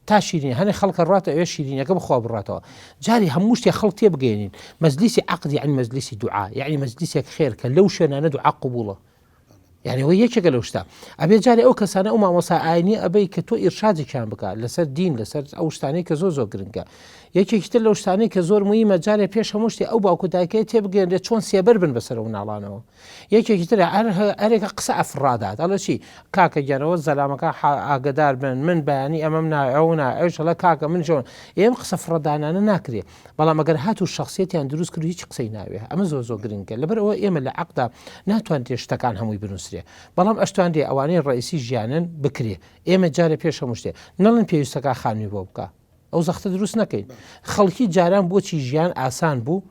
تا شیرین هەنێ خەڵکە ڕاتە ئەوێ شیرینەکە بخوا بڕاتەوە جاری هەموو شتێک خەڵک تێبگەێنین مەجلیسی عەقد یعنی مەجلیسی دوعا یعنی مەجلیسێک خێر کە لەو شوێنانە دوعا قبوڵە يعني هو یەکێکە لەو شتە ئەبێ جارێ ئەو کەسانە ئەو مامۆستا ئاینی ئەبەی کە تۆ ئیرشادێکیان بکات لەسەر دین لەسەر ئەو شتانەی کە زۆر گرنگە یەکێکی تر لەو شتانەی کە زۆر مهمە جارێ پێش هەموو شتێ ئەو باوکو دایکەی تێبگەێنرێت چۆن سێبەر بن بەسەر ئەو ناڵانەوە یەکێکی تر هەرێکە قسە ئەفرادات ئەڵێ چی کاکە گیانەوە زەلامەکە ئاگدار بن من بەیانی ئەمەم ناونا ئەوشەڵە کاکە من ژۆن ئێم قسە فڕەدانانە ناکرێت بەڵام ئەگەر هات و شخصیەتیان دروست کرد هیچ قسەی ناوێ ئەمە زۆر گرنگە لەبەرەوە ئێمە لە عەقدا ناتوانێت شتەکان هەمووی بنووسرێ بەڵام ئەشتوانێ ئەوانەی ڕئیسی ژیانن بکرێ ئێمە جارێ پێش هەموو شتێ نەڵێن پێویستەکە خانووی بۆ بکە ئەو زەختە دروست نەکەین خەڵکی جاران بۆچی ژیان ئاسان بوو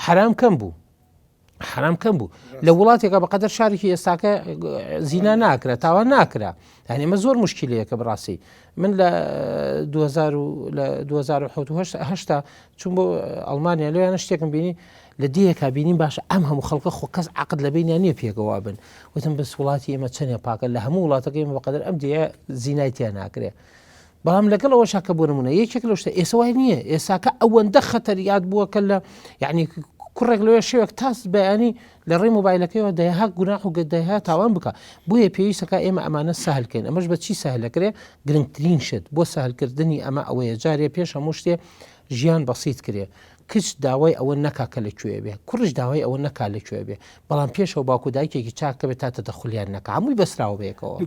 حرام کەم بوو لە وڵاتێکە بەقەدەر شارێکی ئێستاکە زینا ناکرا تاوان ناکرا یعنی ئەمە زۆر مشکلەیەکە بڕاستی من لە 2008 چون بۆ ئەڵمانیا لەوانە شتێکم بینی لە دیەکە بینیم باشە ئەم هەموو خەڵکە خۆ کەس عەقد لە بینیان نییە پێکەوا بن وتم بەس وڵاتی ئێمە چەندێ پاکە لە هەموو وڵاتەکە ئێمە بەقەدەر ئەم دیە زینایتیان ناکرێ بەڵام لەگەڵ ئەوە شاکە بۆ نمونە یەکێک لەو شتە ئێستا وای نییە ئێستاکە ئەوەندە خەتەریات بووە کە لە یعنی کوڕێک لەوێ شێوێک تاس بەیانی لە ڕێی مۆبایلەکەیەوە دەیها گوناح و دەیها تاوان بکە بۆیە پێویستەکە ئێمە ئەمانە ساهلکەین ئەمەش بە چی ساهلەکرێ گرنگترین شت بۆ ساهلکردنی ئەمە ئەوەیە جارێ پێش هەموو شتێ ژیان بەسیط کرێ کچ داوای ئەوە نەکاکە لەکوێ بێ کوڕش داوای ئەوە نەکا لەکوێ بێ بەڵام پێشەوە باوکو دایکێکی چاکە بێت تا تەدەخولیان نەکە هەمووی بەسراوە بەیەکەوە